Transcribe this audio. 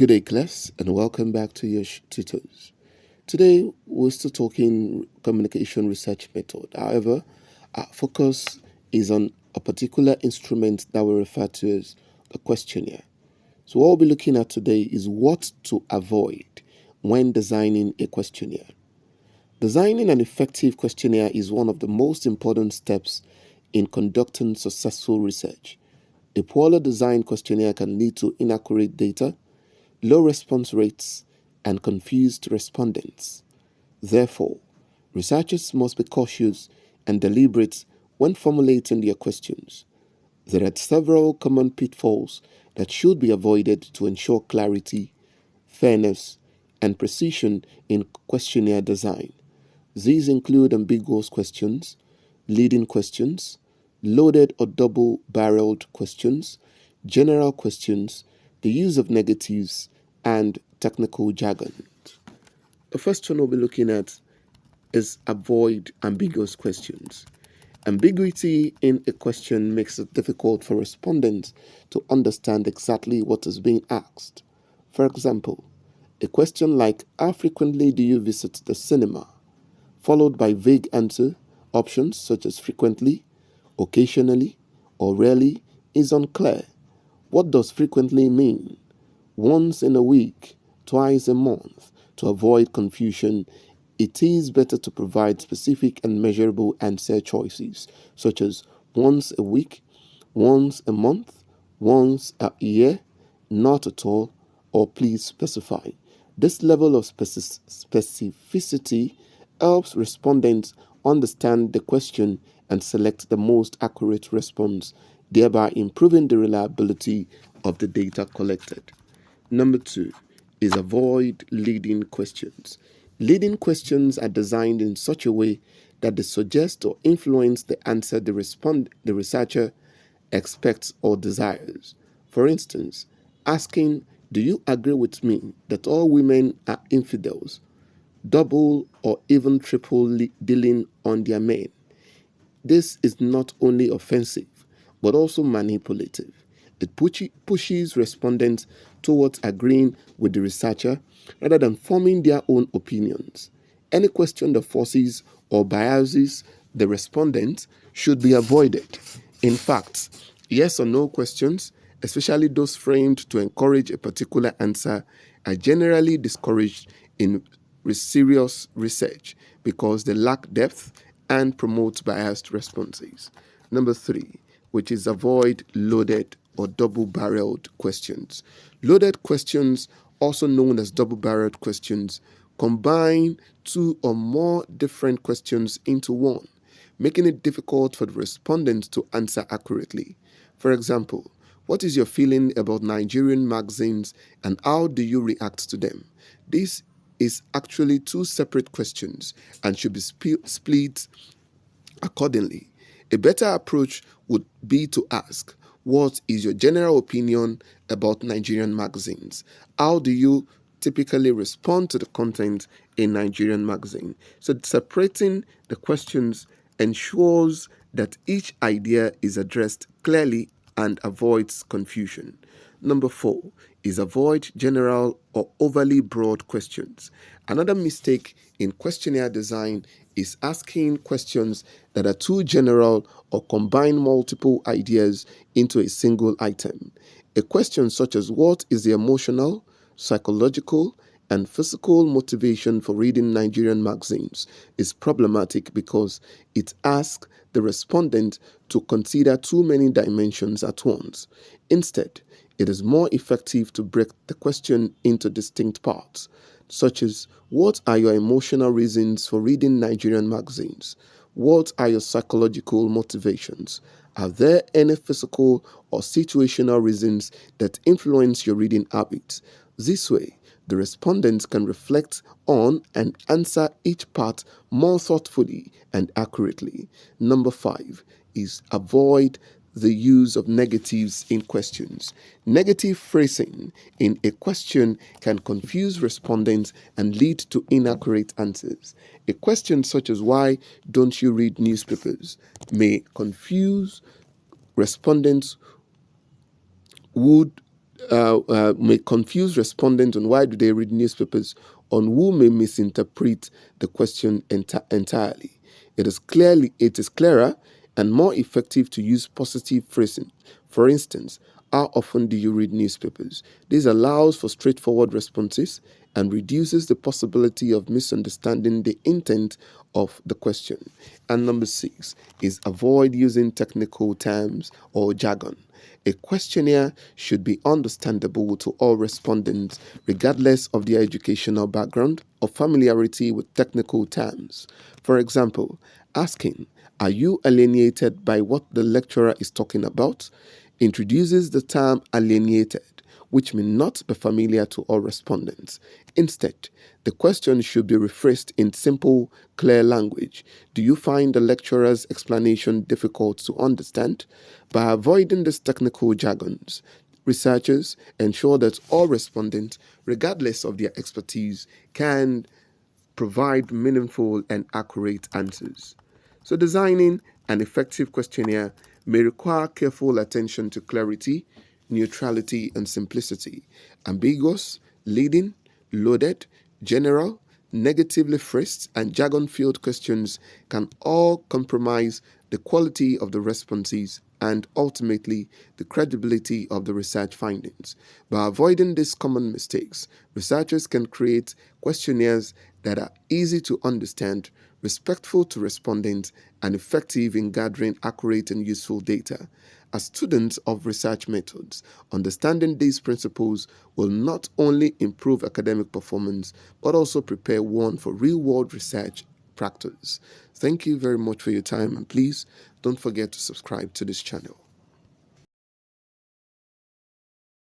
Good day, class, and welcome back to your tutors. Today, we're still talking communication research method. However, our focus is on a particular instrument that we refer to as the questionnaire. So, what we'll be looking at today is what to avoid when designing a questionnaire. Designing an effective questionnaire is one of the most important steps in conducting successful research. A poorly designed questionnaire can lead to inaccurate data, low response rates, and confused respondents. Therefore, researchers must be cautious and deliberate when formulating their questions. There are several common pitfalls that should be avoided to ensure clarity, fairness, and precision in questionnaire design. These include ambiguous questions, leading questions, loaded or double-barreled questions, general questions, the use of negatives, and technical jargon. The first one we'll be looking at is avoid ambiguous questions. Ambiguity in a question makes it difficult for respondents to understand exactly what is being asked. For example, a question like, how frequently do you visit the cinema? Followed by vague answer options such as frequently, occasionally, or rarely is unclear. What does frequently mean? Once in a week, twice a month. To avoid confusion, it is better to provide specific and measurable answer choices, such as once a week, once a month, once a year, not at all, or please specify. This level of specificity helps respondents understand the question and select the most accurate response, thereby improving the reliability of the data collected. Number 2 is avoid leading questions. Leading questions are designed in such a way that they suggest or influence the answer the researcher expects or desires. For instance, asking, do you agree with me that all women are infidels? Double or even triple dealing on their men. This is not only offensive, but also manipulative. It pushes respondents towards agreeing with the researcher rather than forming their own opinions. Any question that forces or biases the respondent should be avoided. In fact, yes or no questions, especially those framed to encourage a particular answer, are generally discouraged in serious research because they lack depth and promote biased responses. Number 3, which is avoid loaded or double-barreled questions. Loaded questions, also known as double-barreled questions, combine two or more different questions into one, making it difficult for the respondent to answer accurately. For example, what is your feeling about Nigerian magazines and how do you react to them? This is actually two separate questions and should be split accordingly. A better approach would be to ask, what is your general opinion about Nigerian magazines? How do you typically respond to the content in Nigerian magazine? So separating the questions ensures that each idea is addressed clearly and avoids confusion. Number 4 is avoid general or overly broad questions. Another mistake in questionnaire design is asking questions that are too general or combine multiple ideas into a single item. A question such as what is the emotional, psychological, and physical motivation for reading Nigerian magazines is problematic because it asks the respondent to consider too many dimensions at once. Instead, it is more effective to break the question into distinct parts, such as what are your emotional reasons for reading Nigerian magazines? What are your psychological motivations? Are there any physical or situational reasons that influence your reading habits? This way, the respondents can reflect on and answer each part more thoughtfully and accurately. Number 5 is avoid the use of negatives in questions. Negative phrasing in a question can confuse respondents and lead to inaccurate answers. A question such as why don't you read newspapers may confuse respondents would may confuse respondents on why do they read newspapers, on who may misinterpret the question entirely. It is clearer and more effective to use positive phrasing. For instance, how often do you read newspapers? This allows for straightforward responses and reduces the possibility of misunderstanding the intent of the question. And number 6 is avoid using technical terms or jargon. A questionnaire should be understandable to all respondents, regardless of their educational background or familiarity with technical terms. For example, asking, "Are you alienated by what the lecturer is talking about?" introduces the term alienated, which may not be familiar to all respondents. Instead, the question should be rephrased in simple, clear language. Do you find the lecturer's explanation difficult to understand? By avoiding these technical jargons, researchers ensure that all respondents, regardless of their expertise, can provide meaningful and accurate answers. So, designing an effective questionnaire may require careful attention to clarity, neutrality, and simplicity. Ambiguous, leading, loaded, general, negatively phrased, and jargon filled questions can all compromise the quality of the responses and ultimately the credibility of the research findings. By avoiding these common mistakes, researchers can create questionnaires that are easy to understand, respectful to respondents, and effective in gathering accurate and useful data. As students of research methods, understanding these principles will not only improve academic performance, but also prepare one for real-world research practice. Thank you very much for your time, and please don't forget to subscribe to this channel.